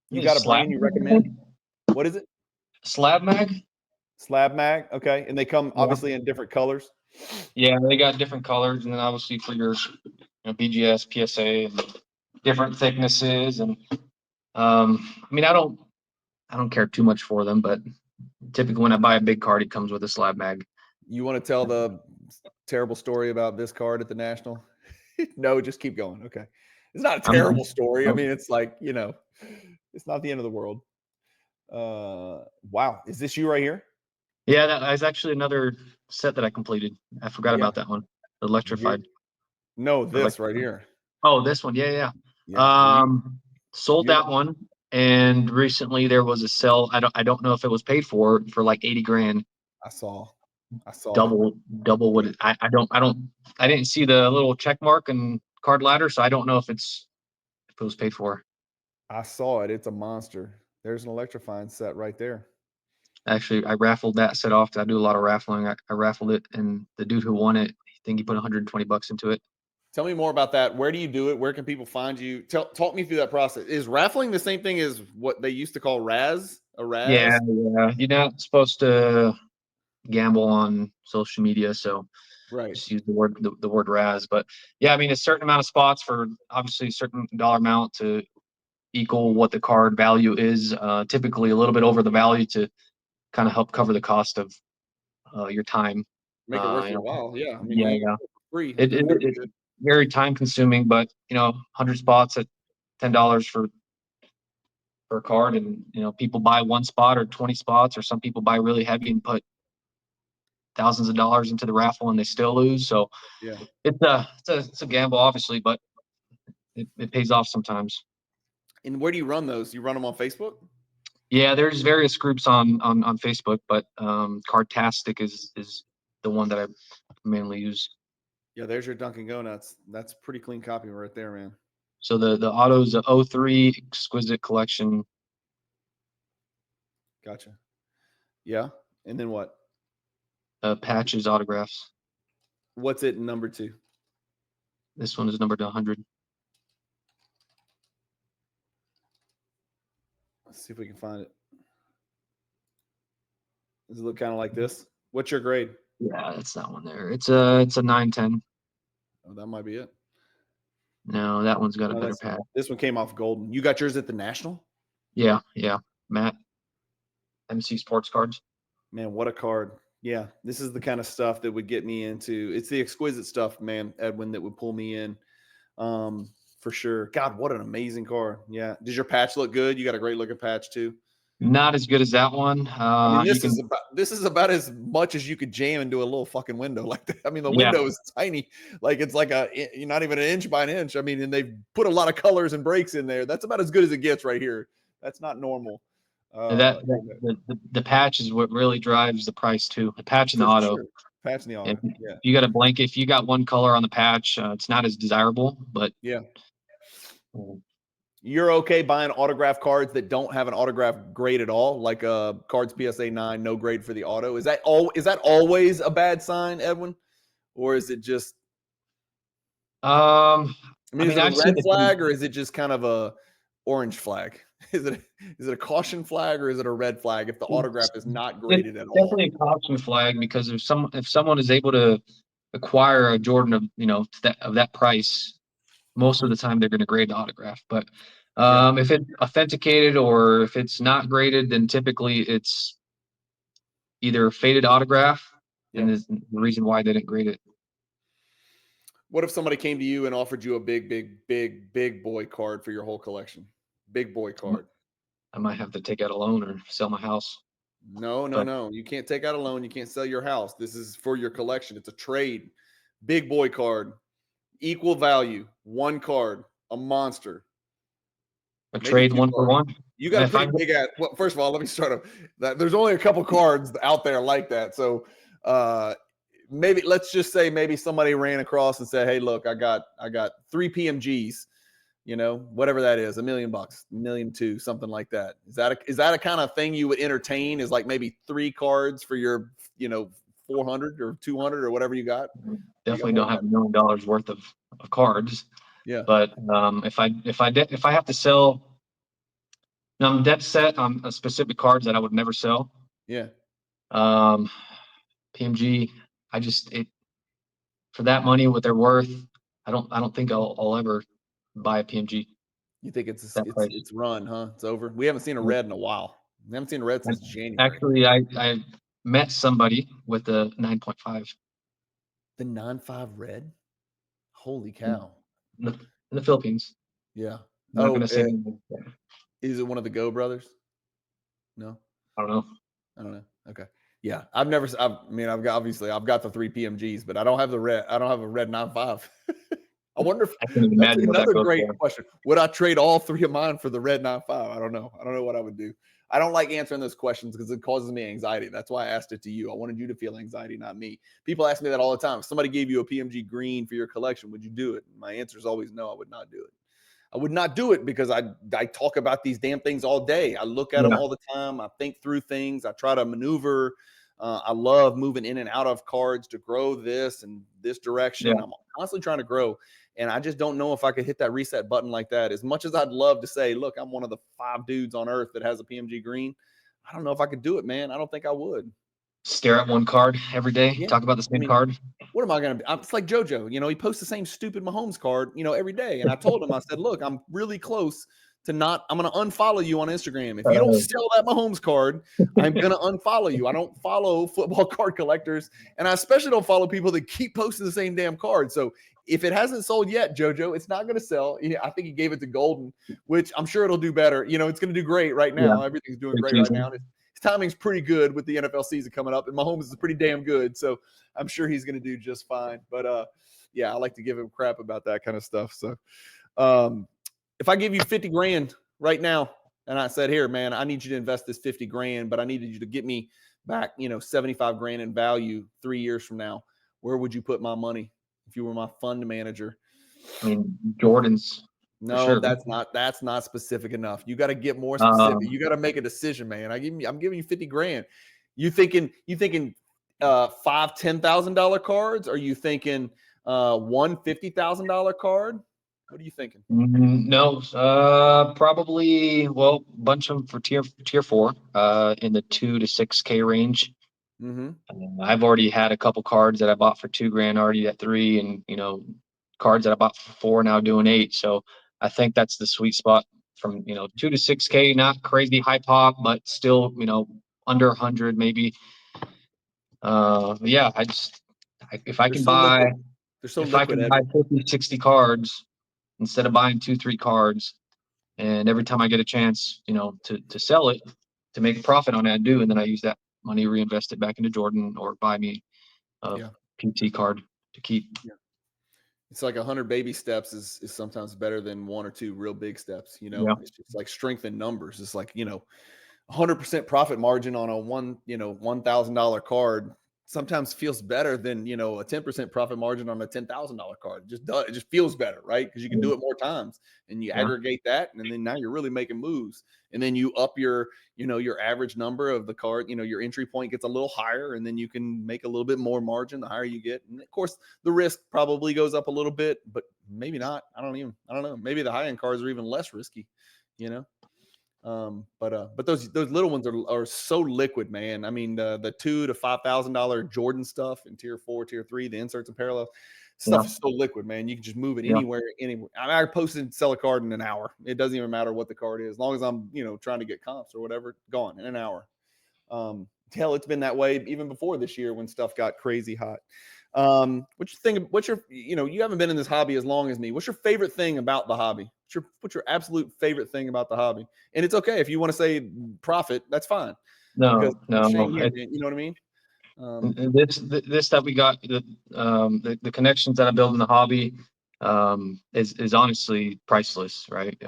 You got a brand you recommend? What is it? Slab Mag. Slab Mag. Okay. And they come obviously in different colors. Yeah, they got different colors, and then obviously for your BGS, PSA, and different thicknesses. And I mean, I don't care too much for them, but typically when I buy a big card, it comes with a slab mag. You want to tell the terrible story about this card at the National? No, just keep going. Okay. It's not a terrible story. I mean, it's like, it's not the end of the world. Wow. Is this you right here? Yeah, that is actually another set that I completed. I forgot about that one. Electrified. No, this right here. Oh, this one. Yeah. Sold that one. And recently there was a sale. I don't know if it was paid for like 80 grand. I saw double what it, I didn't see the little check mark and card ladder, so I don't know if it was paid for. I saw it. It's a monster. There's an electrifying set right there. Actually, I raffled that set off. I do a lot of raffling. I raffled it, and the dude who won it, I think he put $120 into it. Tell me more about that. Where do you do it? Where can people find you? Talk me through that process. Is raffling the same thing as what they used to call Raz? A Raz? Yeah. You're not supposed to gamble on social media, so just use the word Raz. But yeah, I mean, a certain amount of spots for obviously a certain dollar amount to equal what the card value is. Typically a little bit over the value to kind of help cover the cost of your time. Make it worth your while. Yeah. I mean, yeah. Free. It's very time consuming, but 100 spots at $10 for a card, and people buy 1 spot or 20 spots, or some people buy really heavy and put thousands of dollars into the raffle and they still lose. So yeah, it's a gamble, obviously, but it pays off sometimes. And where do you run those? You run them on Facebook? Yeah, there's various groups on Facebook, but Cardtastic is the one that I mainly use. Yeah, there's your Dunkin' Donuts. That's pretty clean copy right there, man. So the auto's a 03 exquisite collection. Gotcha. Yeah. And then what? Patches, autographs. What's it number 2? This one is numbered to 100. Let's see if we can find it. Does it look kind of like this? What's your grade? Yeah, that's that one there. It's a 910. Oh, that might be it. No, that one's got a better patch. This one came off golden. You got yours at the National? Yeah. Matt, MC Sports Cards. Man, what a card. Yeah, this is the kind of stuff that would get me into. It's the exquisite stuff, man, Edwin, that would pull me in. For sure. God, what an amazing card. Yeah. Does your patch look good? You got a great looking patch too. Not as good as that one. I mean, this is about as much as you could jam into a little fucking window like that. I mean, the window is tiny, like it's like not even an inch by an inch. I mean, and they've put a lot of colors and breaks in there. That's about as good as it gets right here. That's not normal. The patch is what really drives the price too. The patch and the auto. Sure. Patch and the auto. If you got a blanket, if you got one color on the patch, it's not as desirable. But yeah. You're okay buying autograph cards that don't have an autograph grade at all, like Cards PSA 9, no grade for the auto. Is that always a bad sign, Edwin, or is it just? I mean, is it a red flag or is it just kind of a orange flag? Is it a caution flag or is it a red flag if the autograph is not graded at all? Definitely a caution flag, because if someone is able to acquire a Jordan of that price, most of the time they're going to grade the autograph. But if it's authenticated or if it's not graded, then typically it's either a faded autograph, and is the reason why they didn't grade it. What if somebody came to you and offered you a big boy card for your whole collection? Big boy card. I might have to take out a loan or sell my house. No. You can't take out a loan. You can't sell your house. This is for your collection. It's a trade. Big boy card. Equal value. One card. A monster. A trade 1-for-1? You got a pretty big ass. Well, first of all, let me start off. There's only a couple cards out there like that. So maybe let's just say maybe somebody ran across and said, "Hey, look, I got 3 PMGs, whatever that is, $1 million, $1.2 million, something like that." Is that a kind of thing you would entertain? Is like maybe 3 cards for your 400 or 200 or whatever you got? Definitely don't have $1 million worth of cards. Yeah. But if I have to sell, I'm dead set on a specific cards that I would never sell. Yeah. PMG, for that money, what they're worth, I don't think I'll ever buy a PMG. You think it's run, huh? It's over. We haven't seen a red in a while. We haven't seen a red since January. Actually, I met somebody with a 9.5. The 9.5 red? Holy cow! In the Philippines. Yeah. I'm not gonna say is it one of the Go brothers? No. I don't know. Okay. Yeah. I've got the 3 PMGs, but I don't have the red. I don't have a red 9.5. I wonder if that's another great question. Would I trade all 3 of mine for the red 9.5? I don't know. I don't know what I would do. I don't like answering those questions because it causes me anxiety. That's why I asked it to you. I wanted you to feel anxiety, not me. People ask me that all the time. If somebody gave you a PMG green for your collection, would you do it? My answer is always no, I would not do it. I would not do it because I talk about these damn things all day. I look at them all the time. I think through things. I try to maneuver. I love moving in and out of cards to grow this and this direction. Yeah. I'm constantly trying to grow. And I just don't know if I could hit that reset button like that. As much as I'd love to say, look, I'm one of the 5 dudes on earth that has a PMG green. I don't know if I could do it, man. I don't think I would. Stare at one card every day. Yeah. Talk about the same card. What am I going to be? It's like JoJo. He posts the same stupid Mahomes card, every day. And I told him, I said, look, I'm really close to I'm going to unfollow you on Instagram. If you don't sell that Mahomes card, I'm going to unfollow you. I don't follow football card collectors. And I especially don't follow people that keep posting the same damn card. So if it hasn't sold yet, JoJo, it's not going to sell. I think he gave it to Golden, which I'm sure it'll do better. It's going to do great right now. Yeah. Everything's doing great right now. His timing's pretty good with the NFL season coming up, and Mahomes is pretty damn good. So I'm sure he's going to do just fine. But yeah, I like to give him crap about that kind of stuff. So if I give you 50 grand right now, and I said, here, man, I need you to invest this 50 grand, but I needed you to get me back, 75 grand in value 3 years from now, where would you put my money if you were my fund manager? I mean, Jordan's. No, sure. that's not specific enough. You got to get more specific. You got to make a decision, man. I'm giving you 50 grand. You thinking $5,000-$10,000 cards? Are you thinking one $50,000 card? What are you thinking? No, probably, well, a bunch of them for tier 4, in the 2 to 6K range. I've already had a couple cards that I bought for $2,000 already at 3, and cards that I bought for 4 now doing 8. So I think that's the sweet spot from 2 to 6K, not crazy high pop, but still under 100 maybe. Yeah, if I can buy if I can buy 50, 60 cards instead of buying 2, 3 cards, and every time I get a chance, to sell it, to make a profit on it, I do, and then I use that money, reinvest it back into Jordan, or buy me a PT card to keep. Yeah. It's like 100 baby steps is sometimes better than 1 or 2 real big steps. It's just like strength in numbers. It's like 100% profit margin on a $1,000 card sometimes feels better than a 10% profit margin on a $10,000 card. It just feels better, right? Because you can do it more times, and you aggregate that, and then now you're really making moves. And then you up your your average number of the card. Your entry point gets a little higher, and then you can make a little bit more margin the higher you get. And of course, the risk probably goes up a little bit, but maybe not. I don't know. Maybe the high end cards are even less risky. But those little ones are so liquid, man. I mean, the $2,000 to $5,000 Jordan stuff in tier 4, tier 3, the inserts and parallels stuff is so liquid, man. You can just move it anywhere. I mean, I posted and sell a card in an hour. It doesn't even matter what the card is, as long as I'm trying to get comps or whatever. Gone in an hour. Hell, it's been that way even before this year when stuff got crazy hot. What you think? You haven't been in this hobby as long as me. What's your favorite thing about the hobby? What's your absolute favorite thing about the hobby? And it's okay if you want to say profit, that's fine. No. You know what I mean? This that we got, the connections that I build in the hobby, is honestly priceless, right?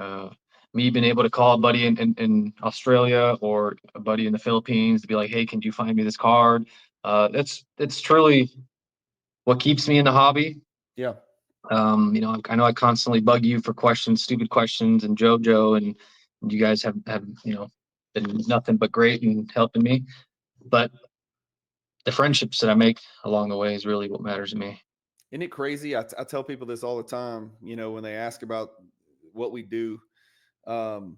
Me being able to call a buddy in Australia or a buddy in the Philippines to be like, hey, can you find me this card? It's truly what keeps me in the hobby. Yeah. I know I constantly bug you for questions, stupid questions, and JoJo, and you guys have been nothing but great in helping me. But the friendships that I make along the way is really what matters to me. Isn't it crazy? I tell people this all the time, when they ask about what we do. You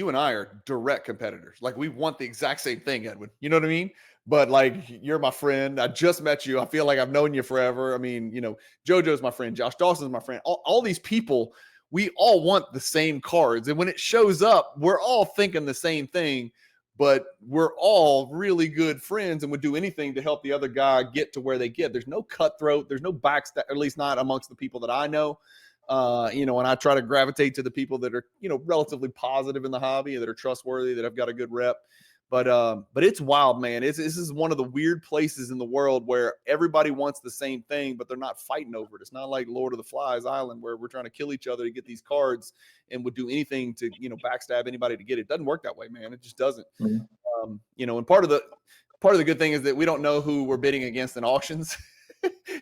and I are direct competitors. Like, we want the exact same thing, Edwin. You know what I mean? But like, you're my friend. I just met you. I feel like I've known you forever. I mean, JoJo's my friend. Josh Dawson's my friend. All these people, we all want the same cards. And when it shows up, we're all thinking the same thing, but we're all really good friends and would do anything to help the other guy get to where they get. There's no cutthroat. There's no backstab, at least not amongst the people that I know. And I try to gravitate to the people that are, relatively positive in the hobby, that are trustworthy, that have got a good rep. But it's wild, man. This is one of the weird places in the world where everybody wants the same thing, but they're not fighting over it. It's not like Lord of the Flies Island where we're trying to kill each other to get these cards and would do anything to, backstab anybody to get it. It doesn't work that way, man. It just doesn't. And part of the good thing is that we don't know who we're bidding against in auctions.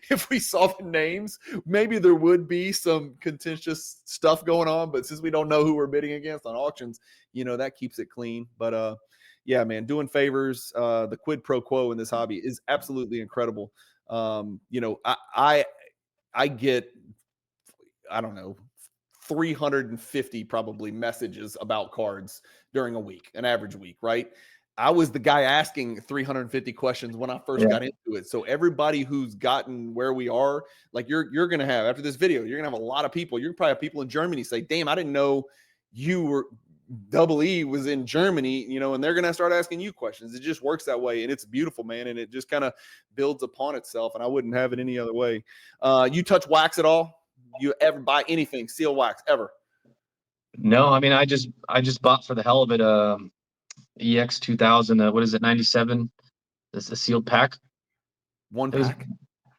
If we saw the names, maybe there would be some contentious stuff going on, but since we don't know who we're bidding against on auctions, that keeps it clean. But yeah, man, doing favors, the quid pro quo in this hobby is absolutely incredible. I get, I don't know, 350 probably messages about cards during a week, an average week, right? I was the guy asking 350 questions when I first got into it. So everybody who's gotten where we are, like you're going to have, after this video, you're going to have a lot of people. You're probably have people in Germany say, damn, I didn't know you were Double E was in Germany, and they're going to start asking you questions. It just works that way. And it's beautiful, man. And it just kind of builds upon itself. And I wouldn't have it any other way. You touch wax at all? You ever buy anything, seal wax ever? No, I mean, I just bought for the hell of it, EX 2000, what is it, 97? This is a sealed pack. One pack?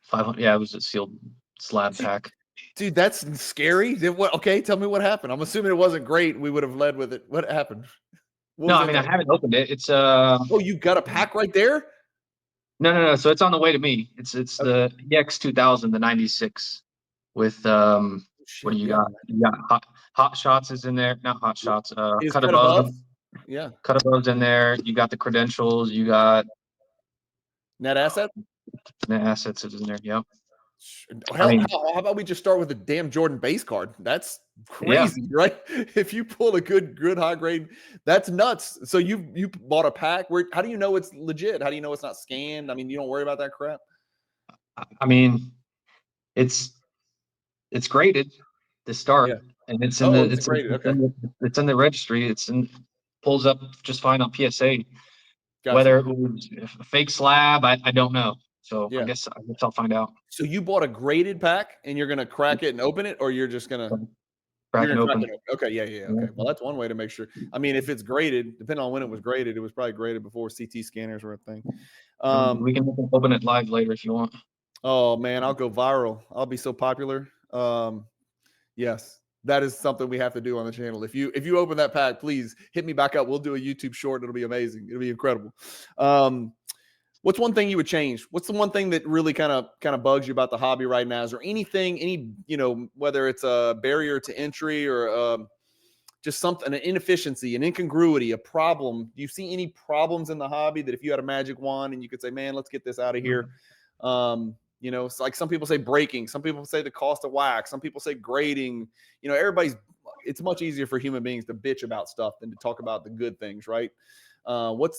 500. Yeah, it was a sealed slab pack. Dude, that's scary. Okay, tell me what happened. I'm assuming it wasn't great. We would have led with it. What happened? I haven't opened it. It's Oh, you got a pack right there? No. So it's on the way to me. It's the EX 2000, the 96 with what do you got? You got hot shots is in there. Not hot shots. Cut above. Yeah. Cut above's in there. You got the credentials. You got Net asset. net assets is in there. Yep. Hell, how about we just start with a damn Jordan base card? That's crazy, right? If you pull a good high grade, that's nuts. So you bought a pack. How do you know it's legit? How do you know it's not scanned? I mean, you don't worry about that crap. I mean, it's graded to start, and it's in it's graded. Okay, it's in the registry. Pulls up just fine on PSA. Gotcha. Whether it was a fake slab, I don't know. So I guess I'll find out. So you bought a graded pack and you're gonna crack it and open it, or you're just gonna crack it open? Okay, yeah. Okay, well that's one way to make sure. I mean, if it's graded, depending on when it was graded, it was probably graded before CT scanners were a thing. We can open it live later if you want. Oh man, I'll go viral. I'll be so popular. Yes, that is something we have to do on the channel. If you open that pack, please hit me back up. We'll do a YouTube short. It'll be amazing. It'll be incredible. What's one thing you would change? What's the one thing that really kind of bugs you about the hobby right now? Is there anything, whether it's a barrier to entry or just something, an inefficiency, an incongruity, a problem? Do you see any problems in the hobby that if you had a magic wand and you could say, man, let's get this out of here? It's like some people say breaking, some people say the cost of wax, some people say grading. It's much easier for human beings to bitch about stuff than to talk about the good things, right? What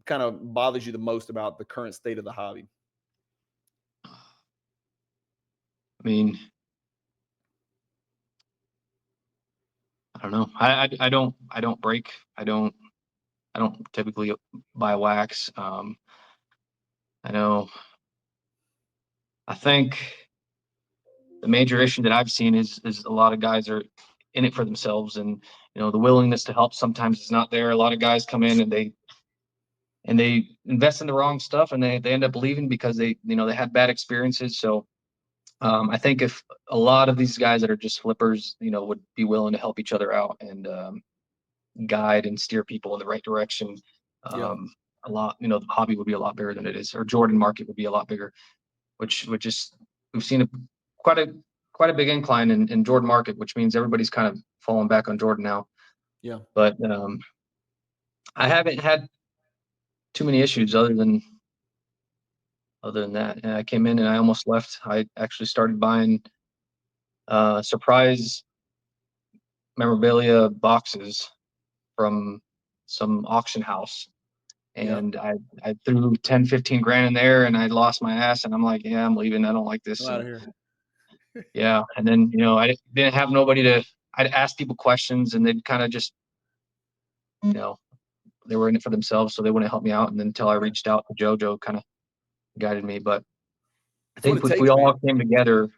kind of bothers you the most about the current state of the hobby? I mean, I don't know. I don't break. I don't typically buy wax. I think the major issue that I've seen is a lot of guys are in it for themselves, and the willingness to help sometimes is not there. A lot of guys come in and they invest in the wrong stuff, and they end up leaving because they had bad experiences. So I think if a lot of these guys that are just flippers, would be willing to help each other out and guide and steer people in the right direction, a lot, the hobby would be a lot bigger than it is, or Jordan market would be a lot bigger, which just, we've seen quite a big incline in Jordan market, which means everybody's kind of falling back on Jordan now. Yeah. But I haven't had too many issues other than that. And I came in and I almost left. I actually started buying surprise memorabilia boxes from some auction house. And I threw 10, 15 grand in there and I lost my ass. And I'm like, yeah, I'm leaving. I don't like this. Out of here. Yeah. And then, I didn't have nobody I'd ask people questions and they'd kind of just, they were in it for themselves. So they wouldn't help me out. And then until I reached out to JoJo, kind of guided me. But I think if we all came together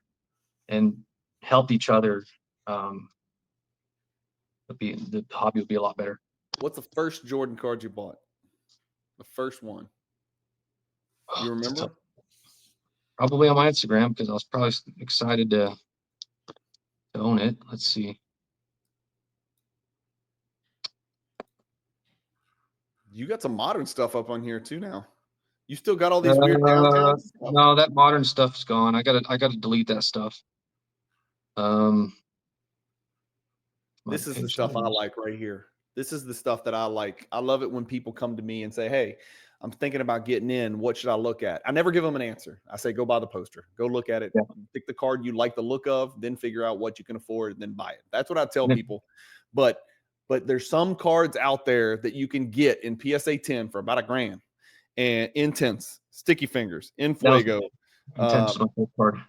and helped each other, the hobby would be a lot better. What's the first Jordan card you bought? The first one. You remember? Probably on my Instagram, because I was probably excited to own it. Let's see. You got some modern stuff up on here too now. You still got all these weird downtown stuff? No, that modern stuff's gone. I gotta delete that stuff. This is the stuff I like right here. This is the stuff that I like. I love it when people come to me and say, hey, I'm thinking about getting in. What should I look at? I never give them an answer. I say, go buy the poster. Go look at it. Pick the card you like the look of, then figure out what you can afford, and then buy it. That's what I tell people. But there's some cards out there that you can get in PSA 10 for about $1,000. And Intense, Sticky Fingers, Infuego. Intense card.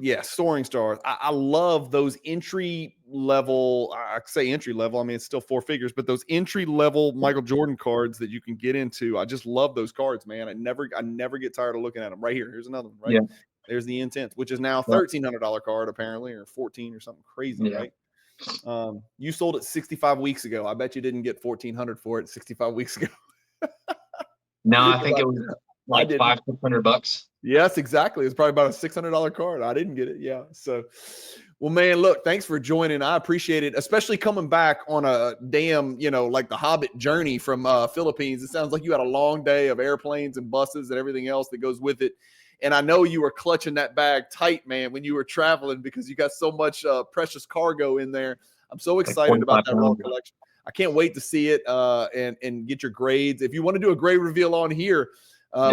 Yeah, Soaring Stars. I love those entry level. I say entry level. I mean, it's still 4 figures, but those entry level Michael Jordan cards that you can get into. I just love those cards, man. I never get tired of looking at them. Right here. Here's another one. Right. Yeah. There's the Intense, which is now $1,300 card apparently, or 14 or something crazy, right? You sold it 65 weeks ago. I bet you didn't get 1,400 for it 65 weeks ago. No, I think it was like $500-$600. Yes, exactly. It's probably about a $600 card. I didn't get it. Yeah. So, well, man, look, thanks for joining. I appreciate it, especially coming back on a damn, like the Hobbit journey from Philippines. It sounds like you had a long day of airplanes and buses and everything else that goes with it. And I know you were clutching that bag tight, man, when you were traveling because you got so much precious cargo in there. I'm so excited about that raw collection. I can't wait to see it and get your grades. If you want to do a grade reveal on here,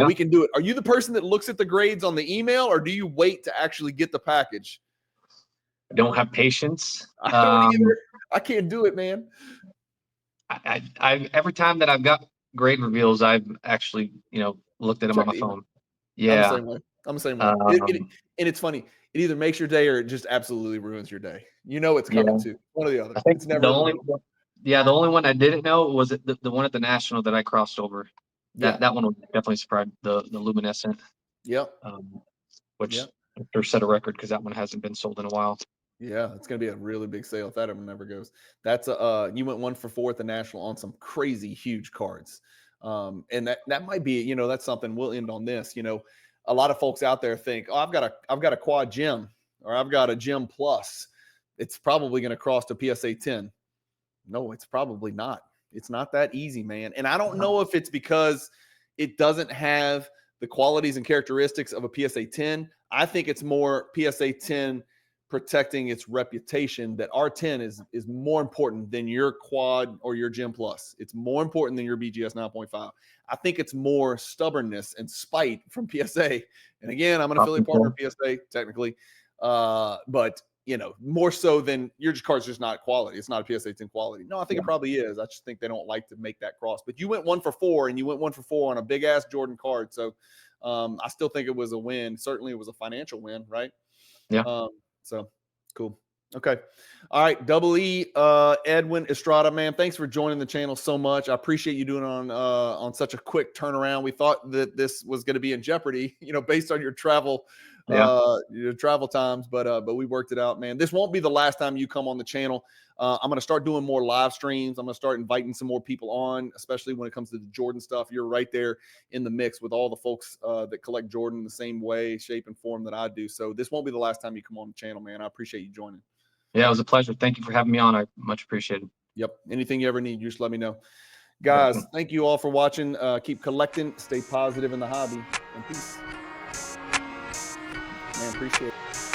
we can do it. Are you the person that looks at the grades on the email, or do you wait to actually get the package? I don't have patience. I don't either. I can't do it, man. I every time that I've got grade reveals, I've actually, looked at them on my phone. Yeah. I'm the same way. And it's funny. It either makes your day or it just absolutely ruins your day. It's coming too. One or the other. I think it's never the only one I didn't know was the one at the National that I crossed over. That one was definitely surprised, the luminescent. Yep. Which they're set a record because that one hasn't been sold in a while. Yeah, it's going to be a really big sale if that ever never goes. That's you went 1 for 4 at the National on some crazy huge cards. And that might be, that's something. We'll end on this. A lot of folks out there think, oh, I've got a quad gem, or I've got a gem plus. It's probably going to cross to PSA 10. No, it's probably not. It's not that easy, man. And I don't know if it's because it doesn't have the qualities and characteristics of a PSA 10. I think it's more PSA 10 protecting its reputation, that R10 is more important than your quad or your gem plus. It's more important than your BGS 9.5. I think it's more stubbornness and spite from PSA. And again, I'm an affiliate partner of PSA technically. But more so than your card's just not quality. It's not a PSA 10 quality. No, I think it probably is. I just think they don't like to make that cross. But you went 1 for 4, and you went 1 for 4 on a big ass Jordan card. So I still think it was a win. Certainly it was a financial win, right? Yeah. So cool. Okay. All right. Double E, Edwin, Estrada, man, thanks for joining the channel so much. I appreciate you doing it on such a quick turnaround. We thought that this was going to be in jeopardy, based on your travel, your travel times, but we worked it out, man. This won't be the last time you come on the channel. I'm going to start doing more live streams. I'm going to start inviting some more people on, especially when it comes to the Jordan stuff. You're right there in the mix with all the folks that collect Jordan the same way, shape, and form that I do. So this won't be the last time you come on the channel, man. I appreciate you joining. Yeah, it was a pleasure. Thank you for having me on. I much appreciate it. Yep. Anything you ever need, you just let me know. Guys, thank you all for watching. Keep collecting. Stay positive in the hobby. And peace. Man, appreciate it.